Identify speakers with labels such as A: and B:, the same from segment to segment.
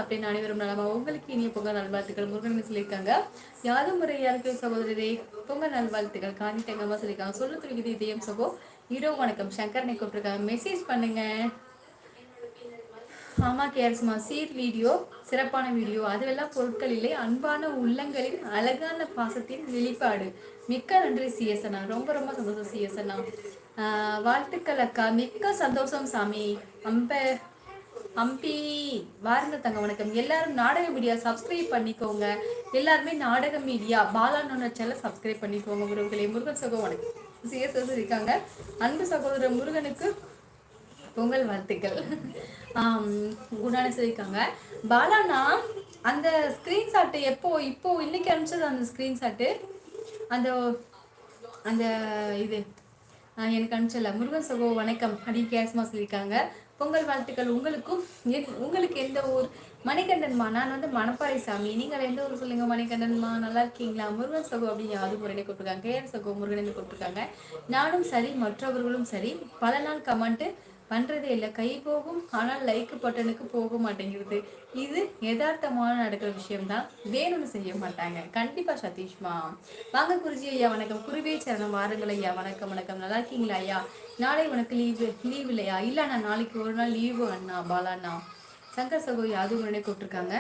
A: சாப்பிட்டேன் அனைவரும் நலமா உங்களுக்கு இனிய பொங்கல் நல்வாழ்த்துக்கள் முருகன் சொல்லியிருக்காங்க. யாதும் முறை யாருக்கு சகோதரரே பொங்கல் நல்வாழ்த்துக்கள் காந்தி தங்கம்மா சொல்லியிருக்காங்க. சொல்ல துணிக்குது இதயம் சகோ ஹீரோ வணக்கம் சங்கரனை கூப்பிட்டுருக்காங்க. மெசேஜ் பண்ணுங்க. ஆமா கேர்ஸ்மா சீர் வீடியோ சிறப்பான வீடியோ அதுவெல்லாம் பொருட்கள் இல்லை அன்பான உள்ளங்களின் அழகான பாசத்தின் வெளிப்பாடு. மிக்க நன்றி சிஎஸ்அண்ணா. ரொம்ப ரொம்ப சந்தோஷம் சிஎஸ்அண்ணா. வாழ்த்துக்கள் அக்கா. மிக்க சந்தோஷம் சாமி. அம்ப அம்பி வாருங்க தங்க வணக்கம். எல்லாரும் நாடக மீடியா சப்ஸ்கிரைப் பண்ணிக்கோங்க. எல்லாருமே நாடக மீடியா பாலானோட சேனல் சப்ஸ்கிரைப் பண்ணிக்கோங்க. உறவுகளே முருகன் சகோ வணக்கம் சிஎஸ்எஸ் இருக்காங்க. அன்பு சகோதரர் முருகனுக்கு பொங்கல் வாழ்த்துக்கள். குணான சொல்லியிருக்காங்க. பாலானா அந்த ஸ்க்ரீன்ஷாட்டு இப்போ இன்னைக்கு அனுப்பிச்சது அந்த ஸ்க்ரீன்ஷாட்டு அந்த அந்த இது எனக்கு அனுப்பிச்சல. முருகன் சகோ வணக்கம் அடி கேஸ்மா சொல்லியிருக்காங்க. பொங்கல் வாழ்த்துக்கள் உங்களுக்கும். உங்களுக்கு எந்த ஊர்? மணிகண்டன்மா. நான் மணப்பாறை சாமி. நீங்கள் எந்த ஊர் சொல்லுங்க மணிகண்டன்மா. நல்லா இருக்கீங்களா? முருகன் சகோ அப்படின்னு யாரும் முறையை கொடுத்துருக்காங்க. கேஆர் சகோ முருகன் கொடுத்துருக்காங்க. நானும் சரி மற்றவர்களும் சரி பல நாள் கமெண்ட்டு பண்றதே இல்லை. கை போகும் ஆனால் லைக் பட்டனுக்கு போக மாட்டேங்கிறது. இது யதார்த்தமான நடக்கிற விஷயம்தான். வேணும்னு செய்ய மாட்டாங்க. கண்டிப்பா சதீஷ்மா. வாங்க குருஜி ஐயா வணக்கம். குருவே சரணம். வாருங்கள் ஐயா. வணக்கம் வணக்கம். நல்லா இருக்கீங்களா ஐயா? நாளை உனக்கு லீவ் இல்லையா? இல்ல அண்ணா நாளைக்கு ஒரு நாள் லீவு அண்ணா பாலாண்ணா. சங்கர் சகோ யாதும் உடனே கூப்பிட்டுருக்காங்க.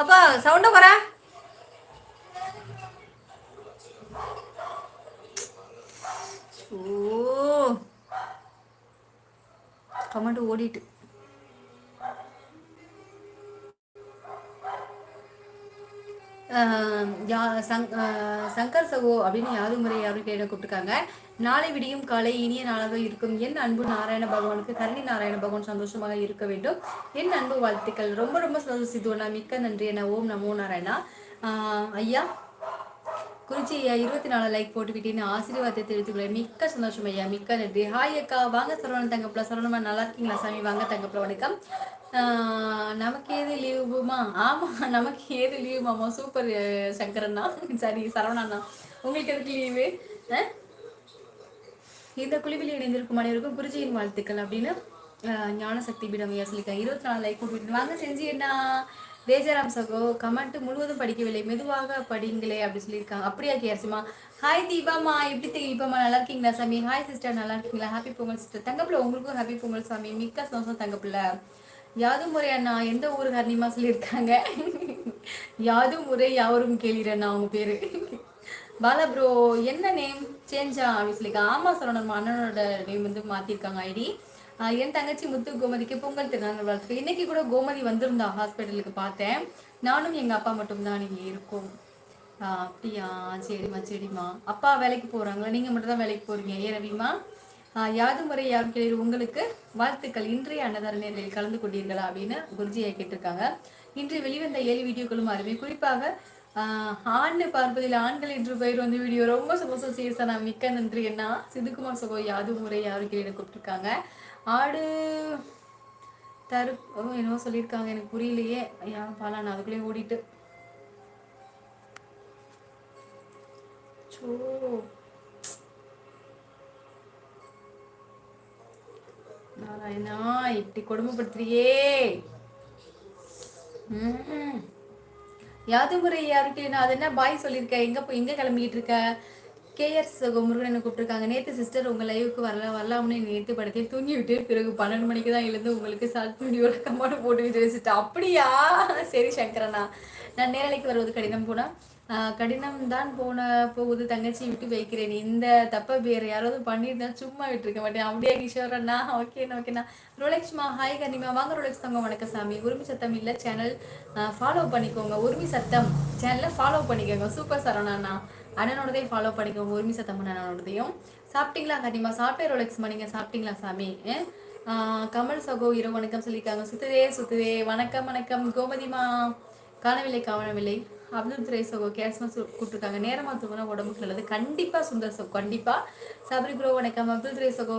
A: அப்பா சவுண்ட வர கமெண்ட் ஓடிட்டு சங்கர் சகோ அப்படின்னு யாரும் முறை யாரும் கேட்ட கூப்பிட்டுருக்காங்க. நாளை விடியும் காலை இனிய நாளாக இருக்கும். என் அன்பு நாராயண பகவானுக்கு கரணி நாராயண பகவான் சந்தோஷமாக இருக்க வேண்டும். என் அன்பு வாழ்த்துக்கள். ரொம்ப ரொம்ப சந்தோஷம் சித்துவண்ணா. மிக்க நன்றி என்ன. ஓம் நமோ நாராயணா. ஐயா குறிச்சி ஐயா 24 லைக் போட்டுக்கிட்டேன்னு ஆசீர்வாதத்தை தெரிவித்துக்கிறேன். மிக்க சந்தோஷம் ஐயா. மிக்க நன்றி. ஹாய் அக்கா. வாங்க சரவணன் தங்கப்பில். சரவணமா நல்லா இருக்கீங்களா சாமி? வாங்க தங்கப்பில் வணக்கம். நமக்கு ஏது லீவுமா? ஆமா நமக்கு ஏது லீவுமாமா. சூப்பர் சங்கரண்ணா. சரி சரவணண்ணா உங்களுக்கு எதுக்கு லீவு? இந்த குழுவில் இணைந்திருக்கும் அனைவருக்கும் குருஜியின் வாழ்த்துக்கள் அப்படின்னு ஞானசக்தி பீடம் ஐயா சொல்லியிருக்காங்க. 24 லைக் போட்டு வாங்க செஞ்சு என்ன. தேஜராம் சகோ கமெண்ட் முழுவதும் படிக்கவில்லை மெதுவாக படிங்களே அப்படி சொல்லியிருக்காங்க. அப்படியா கேர்சிமா. ஹாய் தீபாமா. எப்படி தீபாமா நல்லா இருக்கீங்களா சாமி? ஹாய் சிஸ்டர் நல்லா இருக்கீங்களா? Happy Pongal sister. தங்கப்பிள்ள உங்களுக்கும் ஹாப்பி பொங்கல் சாமி. மிக்க சந்தோஷம் தங்கப்பிள்ள. யாதும் முறை அண்ணா எந்த ஊர் ஹர்னிமா சொல்லியிருக்காங்க. யாதும் முறை யாவரும் கேள்விறண்ணா அவங்க பேரு. பாலா ப்ரோ என்ன நேம் சேஞ்சா அப்படின்னு சொல்லியிருக்காங்க. ஆமா சரவணன் அண்ணனோட நேம் மாத்திருக்காங்க ஐடி. என் தங்கச்சி முத்து கோமதிக்கு பொங்கல் திருநாள் வாழ்த்து. இன்னைக்கு கூட கோமதி வந்திருந்தா ஹாஸ்பிட்டலுக்கு பார்த்தேன். நானும் எங்க அப்பா மட்டும்தான் இங்கே இருக்கோம். அப்படியா சரிம்மா சரிம்மா. அப்பா வேலைக்கு போறாங்களா? நீங்க மட்டும் தான் வேலைக்கு போறீங்க. ஏ ரவிமா. யாதும் முறை யாரும் கேள்வி உங்களுக்கு வாழ்த்துக்கள். இன்றைய அன்னதான நேரில் கலந்து கொண்டீர்களா அப்படின்னு குருஜியை கேட்டிருக்காங்க. இன்று வெளிவந்த 7 வீடியோக்களும் அருமை. குறிப்பாக ஆண் பார்ப்பதில் ஆண்கள் என்று பெயர் வந்து வீடியோ ரொம்ப சந்தோஷம் சேசனா. மிக்க நன்றி என்ன. சிதுகுமார் சகோ யாதும் முறை யாரும் கேள்வி கூப்பிட்டுருக்காங்க. ஆடு தரு என்னவோ சொல்லியிருக்காங்க எனக்கு புரியலையே. ஐயா பாலா நான் அதுக்குள்ளேயே ஓடிட்டு. நாராயணா இப்படி கொடுமைப்படுத்துறியே. யாதுமுறை யாருக்கு நான் அது என்ன பாய் சொல்லியிருக்கேன். எங்க கிளம்பிக்கிட்டு இருக்க? கேஎஸ் முருகனை கூப்பிட்டுருக்காங்க. நேற்று சிஸ்டர் உங்கள் லைவுக்கு வரலாம்னு நேற்று படத்தை தூங்கி விட்டு பிறகு 12 மணிக்கு தான் எழுந்து உங்களுக்கு ஷார்ட் வீடியோட கம்மாடு போட்டு விட்டு வச்சுட்டேன். அப்படியா சரி சங்கரண்ணா. நான் நேரலைக்கு வருவது கடினம் கடினம் தான் போகுது. தங்கச்சி விட்டு வைக்கிறேன். இந்த தப்ப வேறு யாராவது பண்ணியிருந்தா சும்மா விட்டுருக்க மாட்டேன். அப்படியே கிஷோரண்ணா. ஓகேண்ணா. ரோலெக்ஸ்மா ஹாய் கனிமா. வாங்க ரோலெக்ஸ் தங்க வணக்கம் சாமி. உரிமை சத்தம் இல்லை சேனல் ஃபாலோ பண்ணிக்கோங்க. உரிமை சத்தம் சேனலை ஃபாலோ பண்ணிக்கோங்க. சூப்பர் சரவணா. அண்ணனோடதையும் ஃபாலோ பண்ணிக்கோங்க. உரிமை சத்தம் அண்ணனோடதையும். சாப்பிட்டீங்களா கனிமா? சாப்பிட்டே ரோலெக்ஸ்மா. நீங்க சாப்பிட்டீங்களா சாமி? கமல் சகோ இரவு வணக்கம் சொல்லியிருக்காங்க. சுத்துதே வணக்கம். கோமதிமா காணவில்லை. அப்துல் துரை சகோ கேஸ்மஸ் கூப்பிட்டுருக்காங்க. நேரமா தூங்கினா உடம்புக்கு நல்லது. கண்டிப்பா சுந்தர் சகோ கண்டிப்பா. சபரி ப்ரோ வணக்கம். அப்துல் துரை சகோ